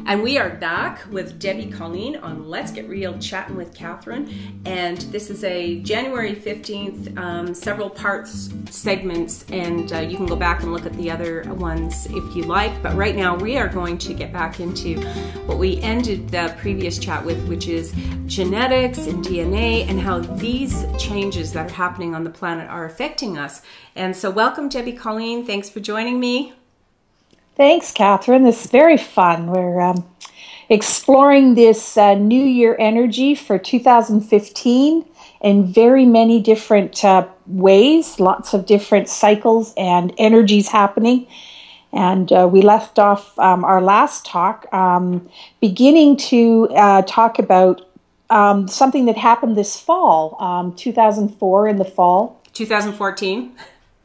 And we are back with Debbi Coleen on Let's Get Real, chatting with Catherine. And this is a January 15th, several parts segments, and you can go back and look at the other ones if you like. But right now we are going to get back into what we ended the previous chat with, which is genetics and DNA and how these changes that are happening on the planet are affecting us. And so welcome, Debbi Coleen. Thanks for joining me. Thanks, Catherine. This is very fun. We're exploring this New Year energy for 2015 in very many different ways, lots of different cycles and energies happening. And we left off our last talk beginning to talk about something that happened this fall, 2004 in the fall. 2014.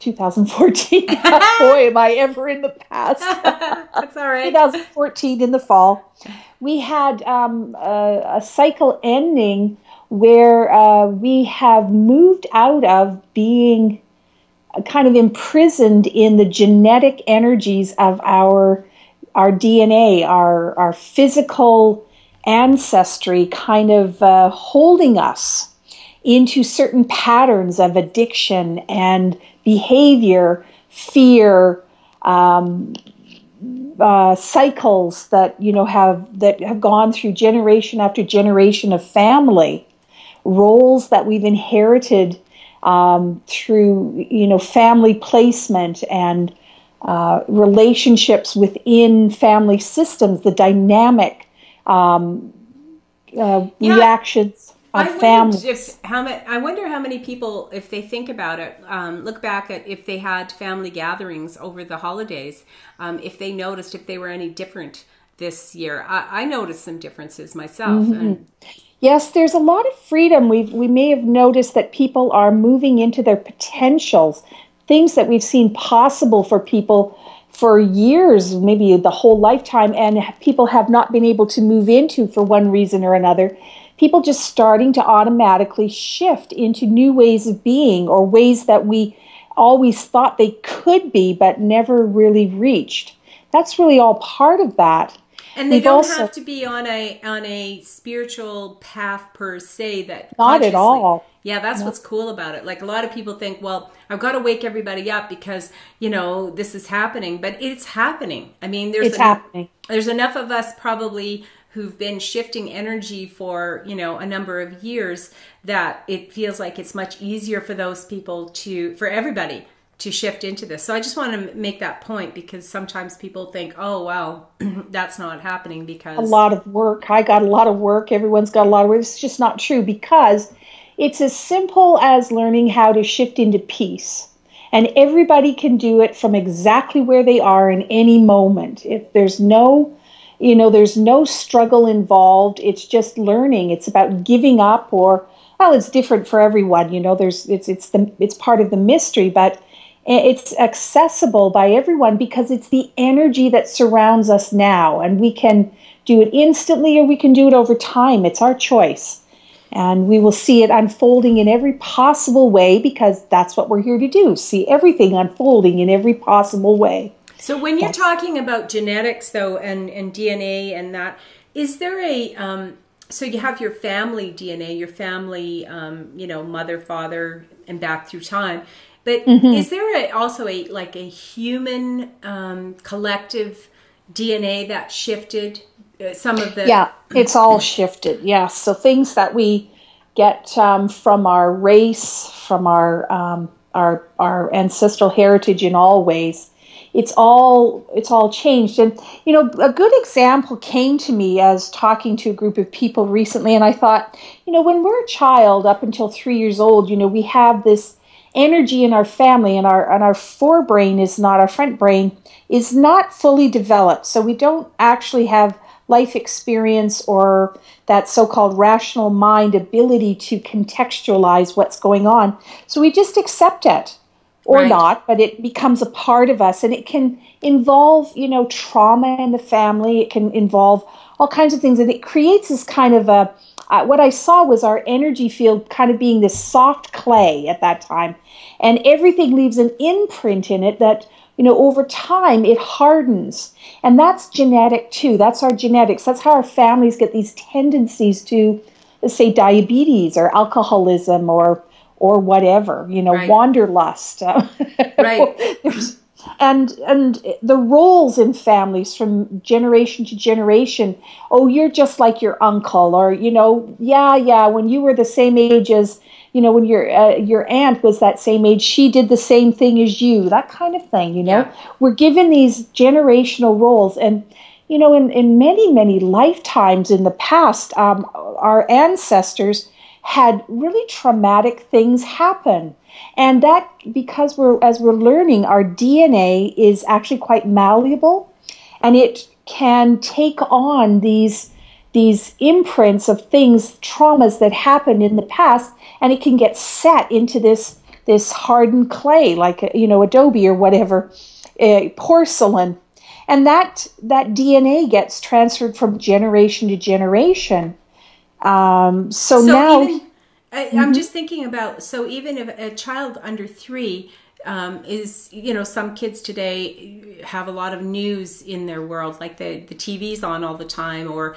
2014. Boy, am I ever in the past. That's all right. 2014 in the fall. We had a cycle ending where we have moved out of being kind of imprisoned in the genetic energies of our DNA, our physical ancestry kind of holding us into certain patterns of addiction and behavior, fear, cycles that have gone through generation after generation of family, roles that we've inherited through family placement and relationships within family systems, the dynamic reactions. I wonder how many people, if they think about it, look back at if they had family gatherings over the holidays, if they noticed if they were any different this year. I noticed some differences myself. Mm-hmm. And yes, there's a lot of freedom. We may have noticed that people are moving into their potentials, things that we've seen possible for people for years, maybe the whole lifetime, and people have not been able to move into for one reason or another. People just starting to automatically shift into new ways of being, or ways that we always thought they could be but never really reached. That's really all part of that. And they don't have to be on a spiritual path per se. That not at all. Yeah, that's what's cool about it. Like, a lot of people think, well, I've got to wake everybody up because this is happening, but it's happening. I mean, there's enough of us probably who've been shifting energy for, a number of years that it feels like it's much easier for those people for everybody to shift into this. So I just want to make that point, because sometimes people think, oh, wow, that's not happening because... A lot of work. I got a lot of work. Everyone's got a lot of work. It's just not true, because it's as simple as learning how to shift into peace. And everybody can do it from exactly where they are in any moment. If there's no... there's no struggle involved. It's just learning. It's about giving up, or, well, it's different for everyone. It's part of the mystery, but it's accessible by everyone because it's the energy that surrounds us now, and we can do it instantly or we can do it over time. It's our choice, and we will see it unfolding in every possible way, because that's what we're here to do: see everything unfolding in every possible way. So when you're talking about genetics, though, and DNA and that, is there so you have your family DNA, your family, mother, father, and back through time, but is there also a human collective DNA that shifted some of the... Yeah, it's all shifted, yes. So things that we get from our race, from our ancestral heritage in all ways, it's all changed. And, a good example came to me as talking to a group of people recently. And I thought, when we're a child up until 3 years old, we have this energy in our family, and our forebrain is not, our front brain is not fully developed. So we don't actually have life experience or that so-called rational mind ability to contextualize what's going on. So we just accept it. Or right. not, but it becomes a part of us, and it can involve, trauma in the family. It can involve all kinds of things, and it creates this kind of what I saw was our energy field kind of being this soft clay at that time, and everything leaves an imprint in it that over time it hardens. And that's genetic too. That's our genetics. That's how our families get these tendencies to, let's say, diabetes or alcoholism or whatever, Right. wanderlust. Right. And the roles in families from generation to generation. Oh, you're just like your uncle, or when you were the same age as, when your aunt was that same age, she did the same thing as you. That kind of thing. Yeah. We're given these generational roles, and in many lifetimes in the past, our ancestors had really traumatic things happen. And that, because as we're learning, our DNA is actually quite malleable, and it can take on these imprints of things, traumas that happened in the past, and it can get set into this hardened clay, like adobe or whatever, porcelain, and that DNA gets transferred from generation to generation. So now. Even, I'm just thinking about, so even if a child under 3 is, some kids today have a lot of news in their world, like the TV's on all the time, or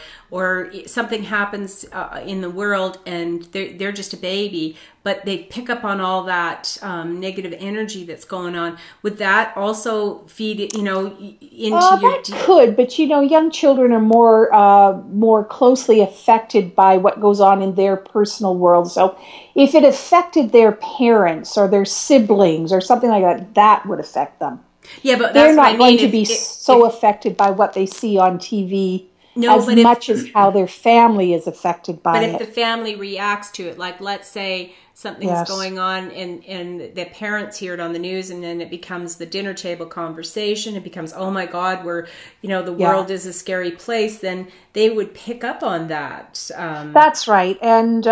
something happens in the world and they're just a baby, but they pick up on all that negative energy that's going on. Would that also feed it, into your... That could, but young children are more closely affected by what goes on in their personal world. So if it affected their parents or their siblings or something like that, that would affect them. Yeah, but they're not going to be so affected by what they see on TV as much as how their family is affected by it. But if the family reacts to it, like let's say something's going on and the parents hear it on the news, and then it becomes the dinner table conversation, it becomes, oh my God, the world is a scary place, then they would pick up on that. That's right. And,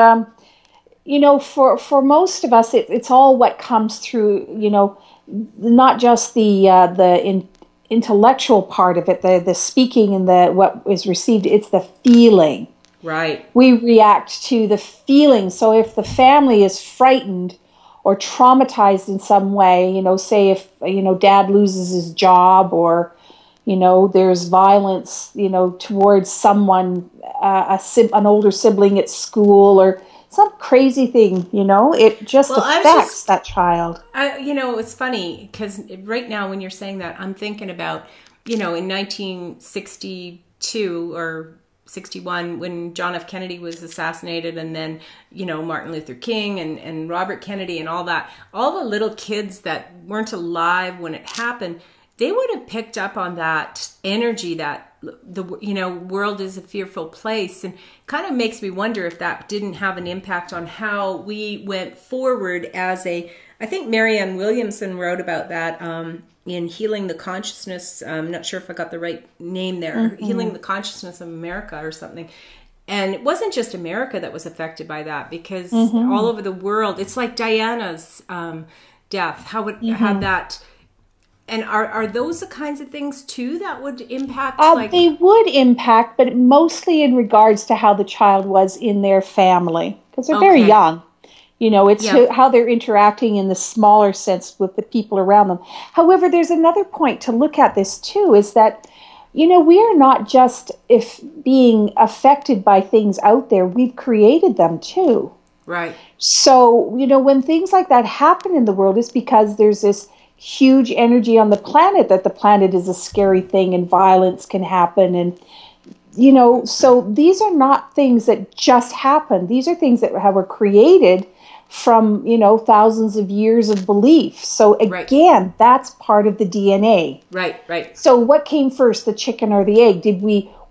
for most of us, it's all what comes through, not just the intellectual part of it, the speaking and what is received, it's the feeling. Right. We react to the feeling. So if the family is frightened or traumatized in some way, say if, dad loses his job, or, there's violence, towards someone, an older sibling at school, or some crazy thing, it just affects that child. It's funny because right now when you're saying that, I'm thinking about, in 1962 or 61, when John F. Kennedy was assassinated, and then, Martin Luther King and Robert Kennedy and all that, all the little kids that weren't alive when it happened, they would have picked up on that energy, that the world is a fearful place, and kind of makes me wonder if that didn't have an impact on how we went forward as I think Marianne Williamson wrote about that in Healing the Consciousness. I'm not sure if I got the right name there. Healing the Consciousness of America or something. And it wasn't just America that was affected by that, because all over the world, it's like Diana's death, how it had that. And are those the kinds of things too that would impact? They would impact, but mostly in regards to how the child was in their family, because they're very young. It's how they're interacting in the smaller sense with the people around them. However, there's another point to look at this too, is that, we are not just being affected by things out there, we've created them too. Right. So, when things like that happen in the world, it's because there's this huge energy on the planet, that the planet is a scary thing and violence can happen. And, so these are not things that just happen. These are things that were created from, thousands of years of belief. So again, that's part of the DNA. Right. So what came first, the chicken or the egg?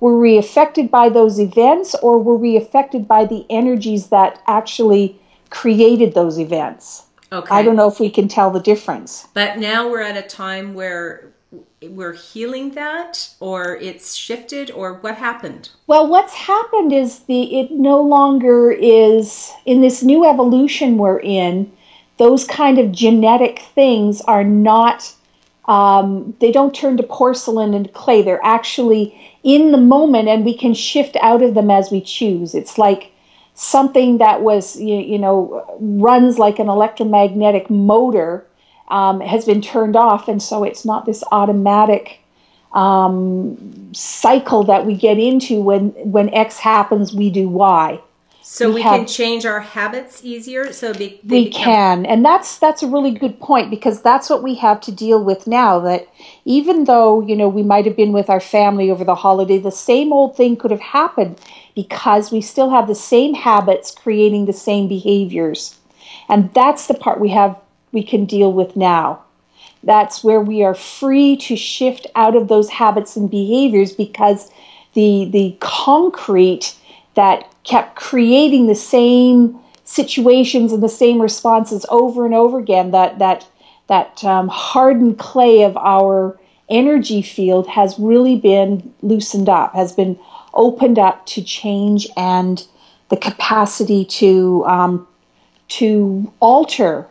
Were we affected by those events, or were we affected by the energies that actually created those events? Okay. I don't know if we can tell the difference. But now we're at a time where we're healing that, or it's shifted, or what happened? Well, what's happened is it no longer is, in this new evolution we're in, those kind of genetic things are not, they don't turn to porcelain and clay. They're actually in the moment, and we can shift out of them as we choose. It's like something that was, runs like an electromagnetic motor, has been turned off, and so it's not this automatic cycle that we get into when X happens, we do Y. So we can change our habits easier. So we can, and that's a really good point, because that's what we have to deal with now. That even though we might have been with our family over the holiday, the same old thing could have happened because we still have the same habits creating the same behaviors, and that's the part we can deal with now. That's where we are free to shift out of those habits and behaviors, because the concrete that kept creating the same situations and the same responses over and over again, that hardened clay of our energy field has really been loosened up, has been opened up to change, and the capacity to alter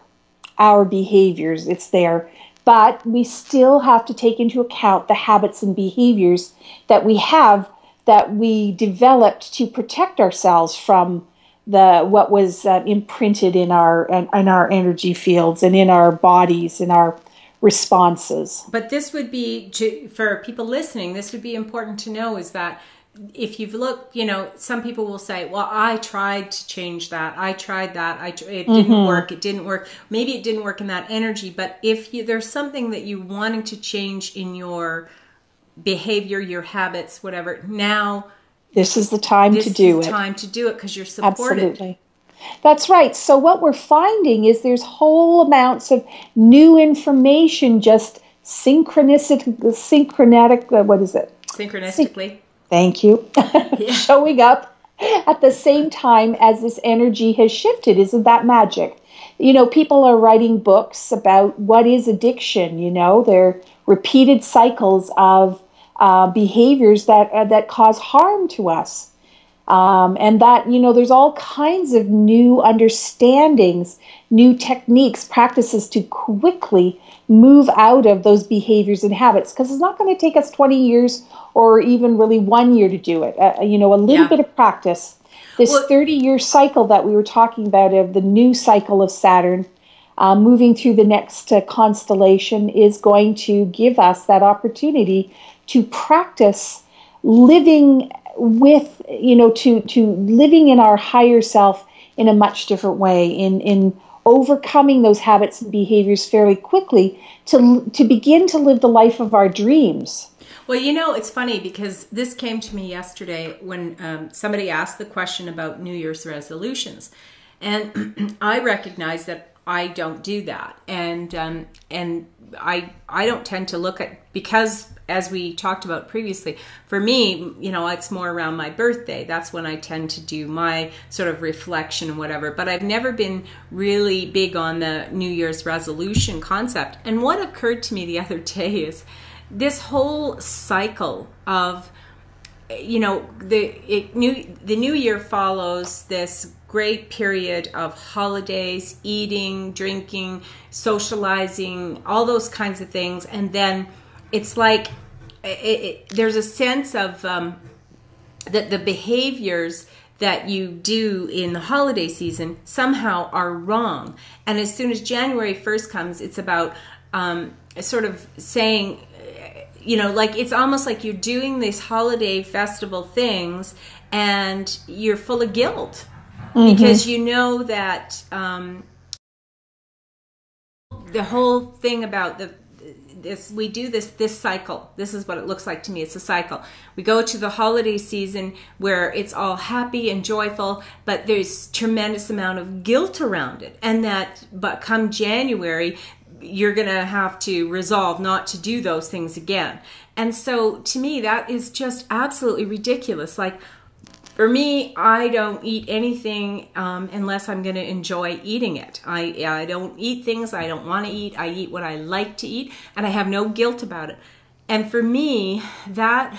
our behaviors. It's there. But we still have to take into account the habits and behaviors that we have, that we developed to protect ourselves from what was imprinted in our energy fields and in our bodies, in our responses. But this would be, for people listening, this would be important to know, is that if you've looked, some people will say, well, I tried to change that. I tried that. It didn't work. It didn't work. Maybe it didn't work in that energy. But if there's something that you wanting to change in your behavior, your habits, whatever, now this is the time to do it. This is time to do it, because you're supported. Absolutely. That's right. So what we're finding is there's whole amounts of new information just synchronistically, Thank you. Yeah. Showing up at the same time as this energy has shifted. Isn't that magic? People are writing books about what is addiction. They're repeated cycles of behaviors that cause harm to us. And that, there's all kinds of new understandings, new techniques, practices to quickly move out of those behaviors and habits, because it's not going to take us 20 years or even really 1 year to do it. A little bit of practice. This 30-year cycle that we were talking about, of the new cycle of Saturn, moving through the next constellation, is going to give us that opportunity to practice living with, to living in our higher self in a much different way, in overcoming those habits and behaviors fairly quickly, to begin to live the life of our dreams. Well, it's funny, because this came to me yesterday when somebody asked the question about New Year's resolutions, and I recognize that I don't do that, and I don't tend to look at, because as we talked about previously, for me, it's more around my birthday. That's when I tend to do my sort of reflection and whatever. But I've never been really big on the New Year's resolution concept. And what occurred to me the other day is this whole cycle of, the new year follows this great period of holidays, eating, drinking, socializing, all those kinds of things. And then it's like there's a sense of that the behaviors that you do in the holiday season somehow are wrong. And as soon as January 1st comes, it's about sort of saying, like it's almost like you're doing these holiday festival things and you're full of guilt. Because that the whole thing about we do this cycle. This is what it looks like to me. It's a cycle. We go to the holiday season where it's all happy and joyful, but there's tremendous amount of guilt around it. But come January, you're going to have to resolve not to do those things again. And so to me, that is just absolutely ridiculous. Like, for me, I don't eat anything unless I'm going to enjoy eating it. I don't eat things I don't want to eat. I eat what I like to eat, and I have no guilt about it. And for me, that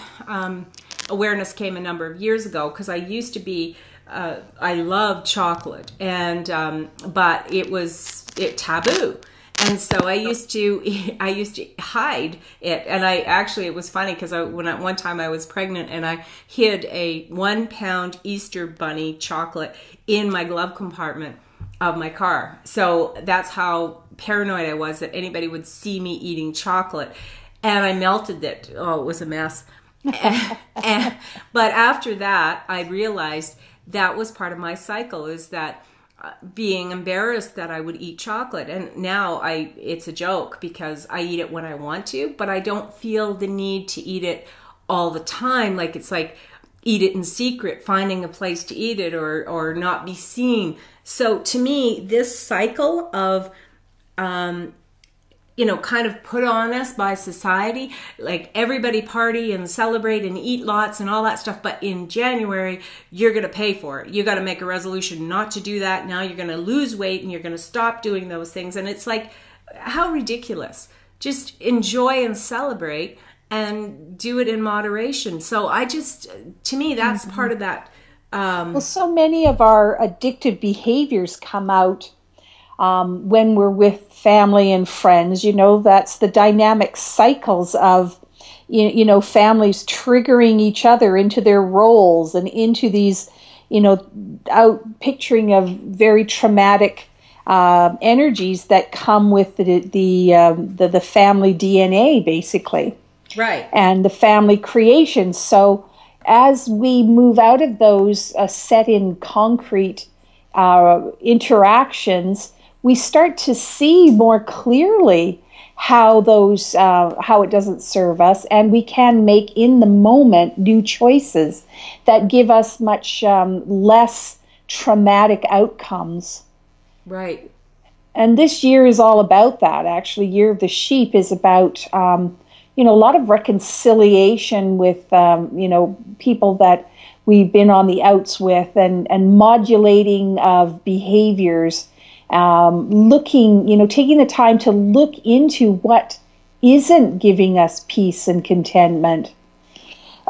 awareness came a number of years ago, because I used to be, I loved chocolate, and but it was taboo. And so I used to hide it. And it was funny, because one time I was pregnant and I hid a 1 pound Easter bunny chocolate in my glove compartment. of my car. So that's how paranoid I was that anybody would see me eating chocolate. And I melted it. Oh, it was a mess. But after that, I realized that was part of my cycle, is that being embarrassed that I would eat chocolate. And now it's a joke because I eat it when I want to, but I don't feel the need to eat it all the time. Like it's like eat it in secret, finding a place to eat it or not be seen. So to me, this cycle of, kind of put on us by society, like everybody party and celebrate and eat lots and all that stuff. But in January, you're going to pay for it. You got to make a resolution not to do that. Now you're going to lose weight and you're going to stop doing those things. And it's like, how ridiculous. Just enjoy and celebrate and do it in moderation. So to me, that's part of that. Well, so many of our addictive behaviors come out when we're with family and friends. That's the dynamic cycles of, families triggering each other into their roles and into these, out picturing of very traumatic energies that come with the family DNA, basically. Right. And the family creation. So as we move out of those set in concrete interactions, we start to see more clearly how it doesn't serve us, and we can make in the moment new choices that give us much less traumatic outcomes. Right. And this year is all about that. Actually, Year of the Sheep is about a lot of reconciliation with people that we've been on the outs with, and modulating of behaviors. Taking the time to look into what isn't giving us peace and contentment.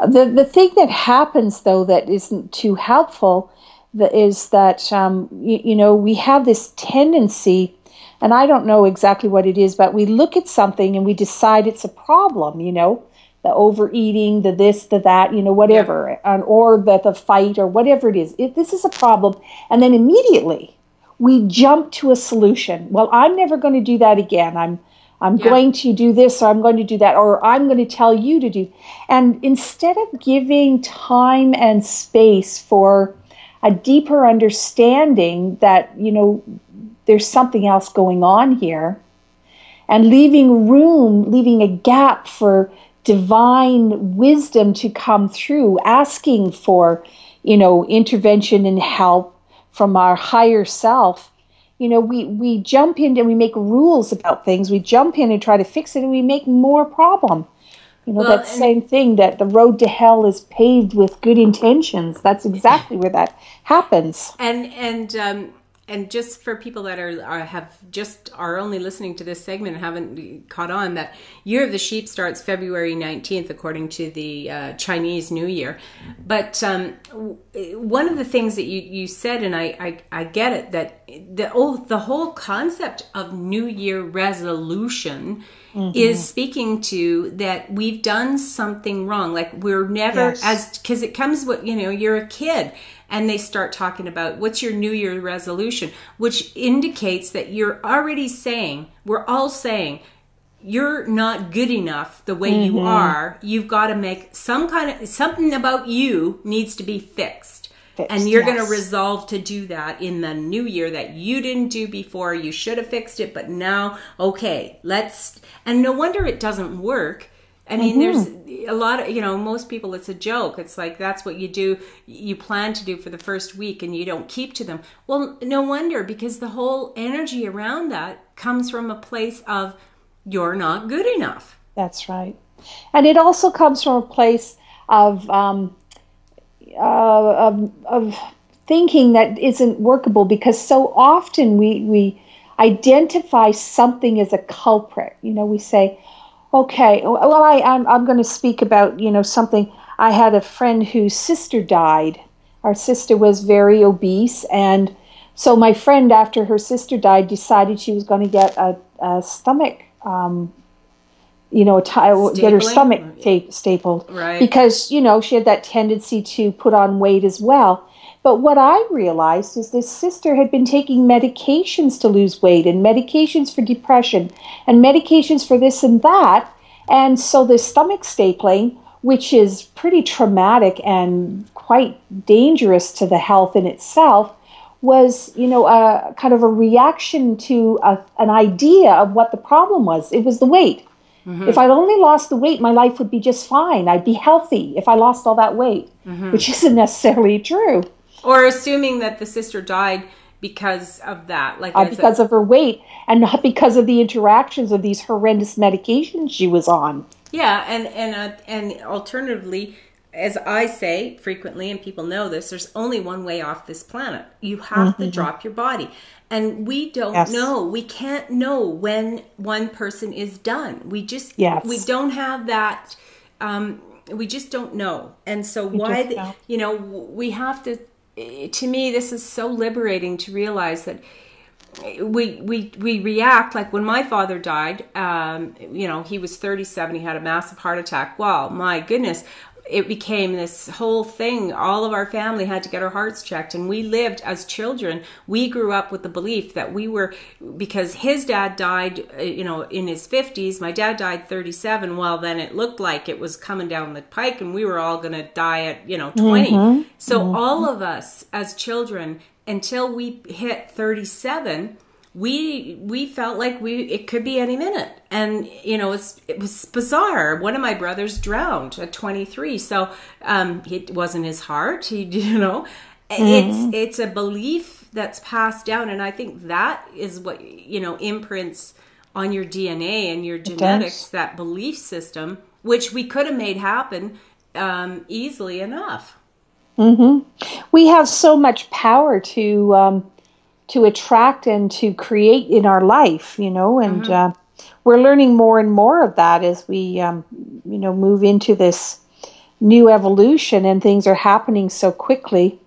The thing that happens, though, that isn't too helpful is that, we have this tendency, and I don't know exactly what it is, but we look at something and we decide it's a problem, the overeating, the this, the that, whatever, or the fight or whatever it is. This is a problem. And then immediately we jump to a solution. Well, I'm never going to do that again. I'm going to do this, or I'm going to do that, or I'm going to tell you to do. And instead of giving time and space for a deeper understanding that, there's something else going on here, and leaving a gap for divine wisdom to come through, asking for, intervention and help from our higher self, we jump in and we make rules about things. We jump in and try to fix it, and we make more problem. That same thing, that the road to hell is paved with good intentions. That's exactly where that happens. And just for people that are only listening to this segment and haven't caught on, that Year of the Sheep starts February 19th, according to the Chinese New Year. But one of the things that you said, and I get it, that the whole concept of New Year resolution is speaking to that we've done something wrong. Like we're never, because it comes with, you're a kid. And they start talking about what's your New Year resolution, which indicates that we're all saying, you're not good enough the way you are. You've got to make something about you needs to be fixed. And you're going to resolve to do that in the new year that you didn't do before. You should have fixed it, but now, okay, and no wonder it doesn't work. I mean, there's a lot of, most people, it's a joke. It's like, that's what you plan to do for the first week and you don't keep to them. Well, no wonder, because the whole energy around that comes from a place of you're not good enough. That's right. And it also comes from a place of thinking that isn't workable, because so often we identify something as a culprit. We say, okay, well, I'm going to speak about, something. I had a friend whose sister died. Our sister was very obese, and so my friend, after her sister died, decided she was going to get a stomach get her stomach stapled. Right. Because, she had that tendency to put on weight as well. But what I realized is this sister had been taking medications to lose weight and medications for depression and medications for this and that. And so the stomach stapling, which is pretty traumatic and quite dangerous to the health in itself, was, a kind of a reaction to an idea of what the problem was. It was the weight. Mm-hmm. If I'd only lost the weight, my life would be just fine. I'd be healthy if I lost all that weight, mm-hmm. which isn't necessarily true. Or assuming that the sister died because of that. Because of her weight and not because of the interactions of these horrendous medications she was on. Yeah, and alternatively, as I say frequently, and people know this, there's only one way off this planet. You have mm-hmm. to drop your body. And we don't know. We can't know when one person is done. We just, we don't have that, we just don't know. And so we have to me, this is so liberating to realize that we react like when my father died, he was 37, he had a massive heart attack. Wow, my goodness. It became this whole thing. All of our family had to get our hearts checked. And we lived as children. We grew up with the belief that because his dad died, in his 50s. My dad died 37. Well, then it looked like it was coming down the pike and we were all going to die at, 20. Mm-hmm. So mm-hmm. all of us as children, until we hit 37, we felt like it could be any minute. And, it was bizarre. One of my brothers drowned at 23. So, it wasn't his heart. Mm-hmm. It's a belief that's passed down. And I think that is what, imprints on your DNA and your genetics, that belief system, which we could have made happen, easily enough. Mm-hmm. We have so much power to attract and to create in our life, and mm-hmm. We're learning more and more of that as we, move into this new evolution and things are happening so quickly.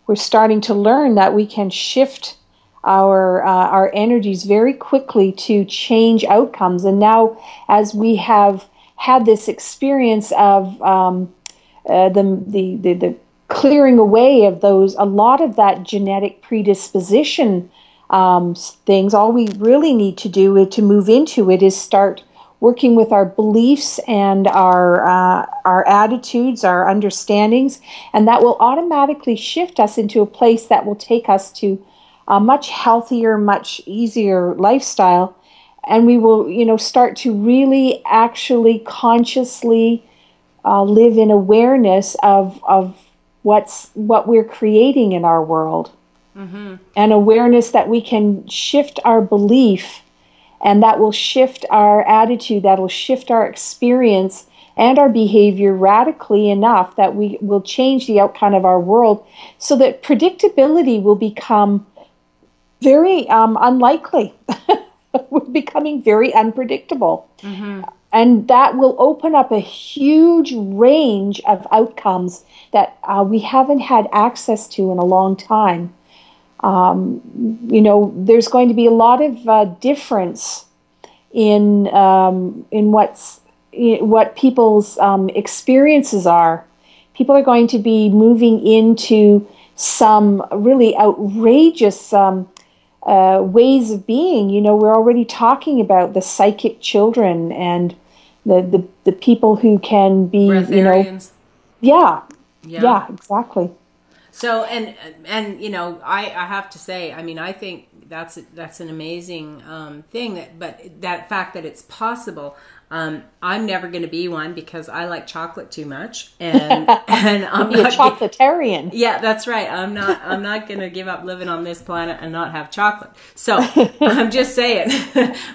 We're starting to learn that we can shift our energies very quickly to change outcomes. And now, as we have had this experience of the clearing away of a lot of that genetic predisposition things, all we really need to do to move into it is start working with our beliefs and our attitudes, our understandings, and that will automatically shift us into a place that will take us to a much healthier, much easier lifestyle. And we will, start to really actually consciously live in awareness of what we're creating in our world, mm-hmm. and awareness that we can shift our belief, and that will shift our attitude, that will shift our experience and our behavior radically enough that we will change the outcome of our world, so that predictability will become very unlikely. We're becoming very unpredictable. Mm-hmm. And that will open up a huge range of outcomes that we haven't had access to in a long time. There's going to be a lot of difference in what people's experiences are. People are going to be moving into some really outrageous ways of being. We're already talking about the psychic children and the people who can be, breatharians. Yeah, exactly. So, and I have to say, I think that's an amazing thing. But that fact that it's possible. I'm never going to be one because I like chocolate too much, and I'm not a chocolatarian. Yeah, that's right. I'm not going to give up living on this planet and not have chocolate. So I'm just saying.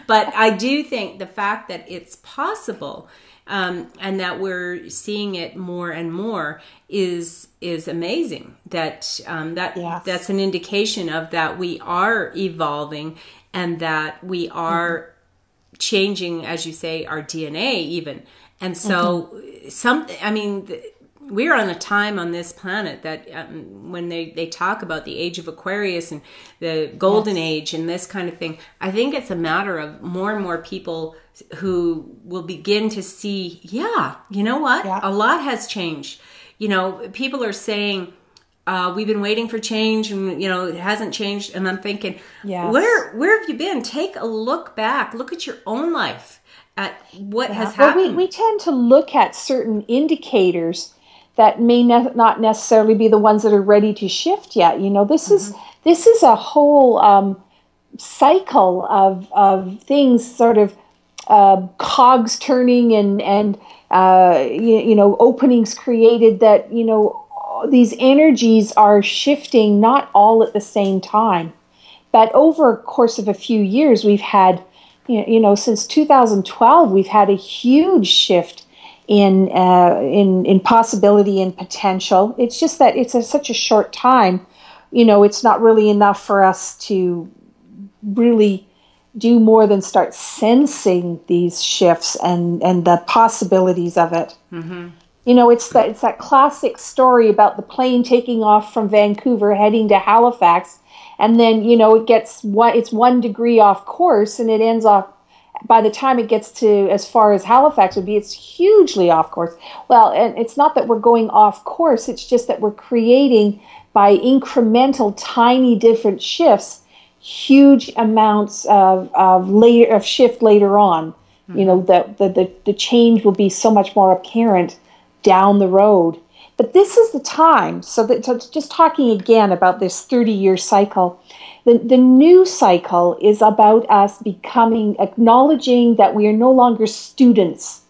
But I do think the fact that it's possible, and that we're seeing it more and more is amazing. That's an indication of that we are evolving and that we are changing, as you say, our DNA even. And so we're on a time on this planet that when they talk about the age of Aquarius and the golden age and this kind of thing, I think it's a matter of more and more people who will begin to see, you know what? A lot has changed. You know, people are saying, we've been waiting for change and, you know, it hasn't changed. And I'm thinking, where have you been? Take a look back. Look at your own life, at what has happened. Well, we tend to look at certain indicators that may not necessarily be the ones that are ready to shift yet. You know, this is a whole cycle of things, sort of cogs turning and you know, openings created that, you know, these energies are shifting not all at the same time. But over a course of a few years, we've had, you know, since 2012, we've had a huge shift in possibility and potential. It's just that it's such a short time. You know, it's not really enough for us to really do more than start sensing these shifts and the possibilities of it. Mm-hmm. You know, it's that classic story about the plane taking off from Vancouver heading to Halifax, and then, you know, it's 1 degree off course, and it ends off, by the time it gets to as far as Halifax would be, it's hugely off course. Well, and it's not that we're going off course, it's just that we're creating, by incremental, tiny different shifts, huge amounts of shift later on. Mm-hmm. You know, the change will be so much more apparent down the road. But this is the time, so just talking again about this 30-year cycle, the new cycle is about us acknowledging that we are no longer students.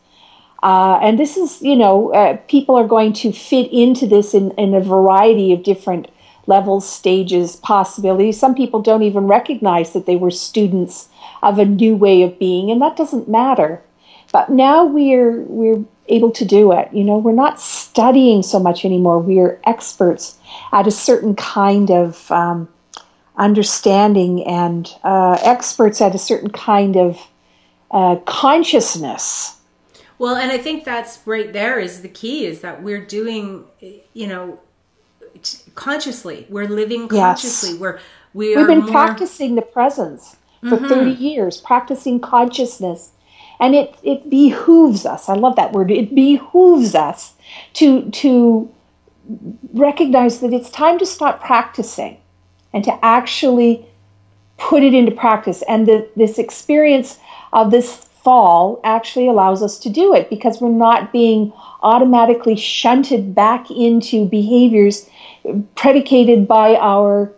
And this is, you know, people are going to fit into this in a variety of different levels, stages, possibilities. Some people don't even recognize that they were students of a new way of being, and that doesn't matter. But now we're able to do it. You know, we're not studying so much anymore. We are experts at a certain kind of understanding and experts at a certain kind of consciousness. Well, and I think that's right there is the key, is that we're doing, you know, consciously. We're living consciously. Yes. We've been practicing the presence for 30 years, practicing consciousness. And it behooves us, I love that word, it behooves us to recognize that it's time to stop practicing and to actually put it into practice. And this experience of this fall actually allows us to do it, because we're not being automatically shunted back into behaviors predicated by our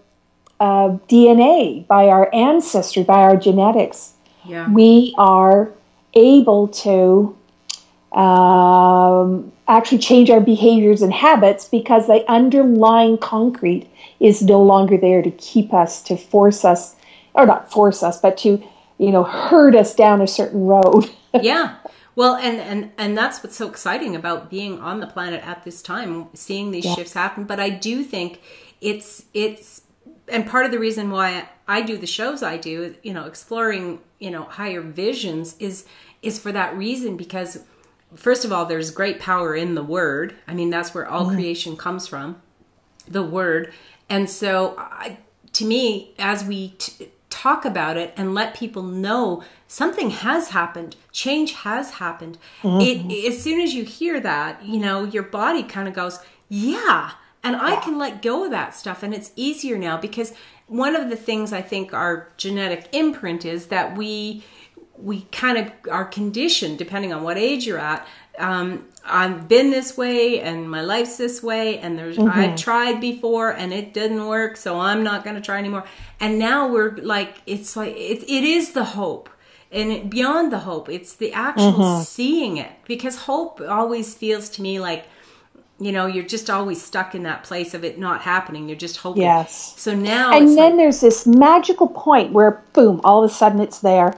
DNA, by our ancestry, by our genetics. Yeah. We are able to actually change our behaviors and habits, because the underlying concrete is no longer there to keep us, to force us, or not force us, but to, you know, herd us down a certain road. Yeah. Well, and that's what's so exciting about being on the planet at this time, seeing these shifts happen. But I do think it's and part of the reason why I do the shows I do, you know, exploring, you know, higher visions is for that reason, because first of all, there's great power in the word. I mean, that's where all creation comes from, the word. And so to me, as we talk about it and let people know something has happened, change has happened, as soon as you hear that, you know, your body kind of goes, yeah, and I can let go of that stuff. And it's easier now, because one of the things I think our genetic imprint is that we kind of are conditioned, depending on what age you're at. I've been this way and my life's this way, and I've tried before and it didn't work, so I'm not going to try anymore. And now we're like, it is the hope. And beyond the hope, it's the actual seeing it. Because hope always feels to me like, you know, you're just always stuck in that place of it not happening. You're just hoping. Yes. So now and then there's this magical point where, boom, all of a sudden it's there.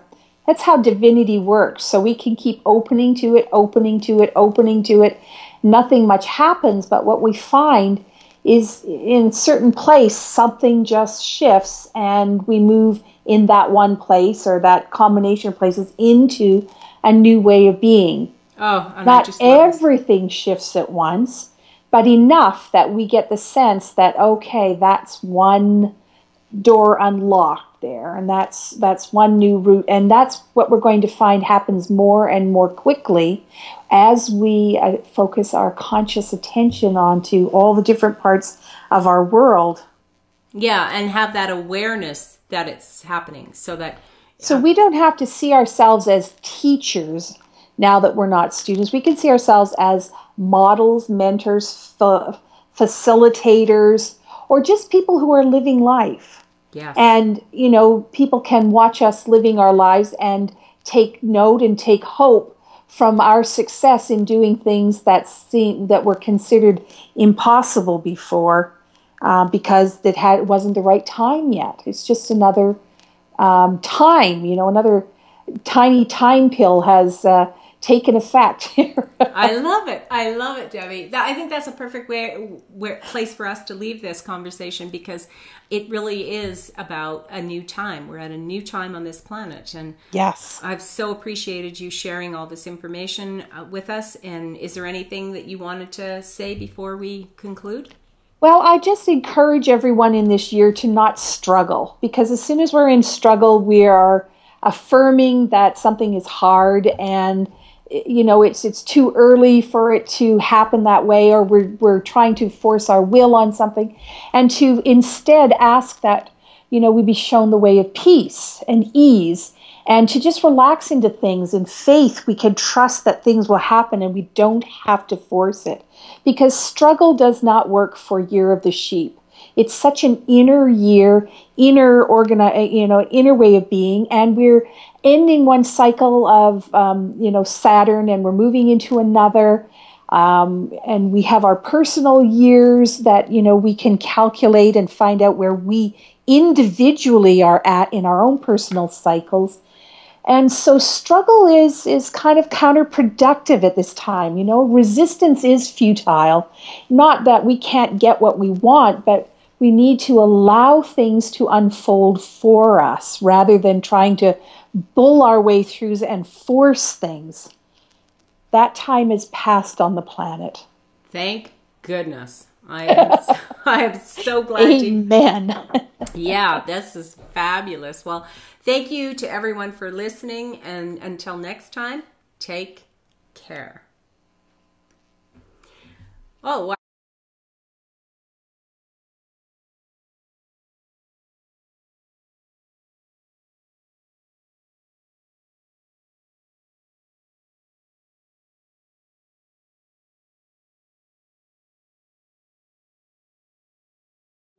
That's how divinity works. So we can keep opening to it, opening to it, opening to it. Nothing much happens, but what we find is in a certain place, something just shifts, and we move in that one place or that combination of places into a new way of being. Oh, and not everything shifts at once, but enough that we get the sense that, okay, that's one door unlocked there, and that's one new route, and that's what we're going to find happens more and more quickly as we focus our conscious attention onto all the different parts of our world. Yeah, and have that awareness that it's happening, so we don't have to see ourselves as teachers now that we're not students. We can see ourselves as models, mentors, facilitators, or just people who are living life. Yes. And, people can watch us living our lives and take note and take hope from our success in doing things that were considered impossible before, because it wasn't the right time yet. It's just another time, another tiny time pill has taken effect. I love it, Debbie. I think that's a perfect place for us to leave this conversation, because it really is about a new time. We're at a new time on this planet, and yes, I've so appreciated you sharing all this information with us. And is there anything that you wanted to say before we conclude? Well, I just encourage everyone in this year to not struggle, because as soon as we're in struggle, we are affirming that something is hard, and it's too early for it to happen that way, or we're trying to force our will on something, and to instead ask that we be shown the way of peace and ease, and to just relax into things. In faith, we can trust that things will happen, and we don't have to force it, because struggle does not work for Year of the Sheep. It's such an inner year, inner way of being, and we're ending one cycle of Saturn, and we're moving into another, and we have our personal years that we can calculate and find out where we individually are at in our own personal cycles. And so struggle is kind of counterproductive at this time. Resistance is futile. Not that we can't get what we want, but we need to allow things to unfold for us rather than trying to bull our way through and force things. That time is past on the planet. Thank goodness. I am so glad. Amen. Yeah, this is fabulous. Well, thank you to everyone for listening, and until next time, take care. Oh, wow.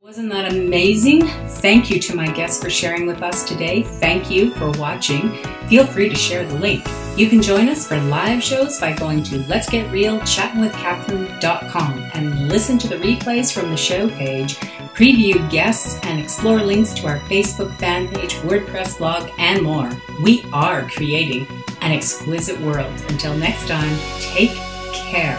Wasn't that amazing? Thank you to my guests for sharing with us today. Thank you for watching. Feel free to share the link. You can join us for live shows by going to letsgetrealchattingwithcatherine.com and listen to the replays from the show page, preview guests, and explore links to our Facebook fan page, WordPress blog, and more. We are creating an exquisite world. Until next time, take care.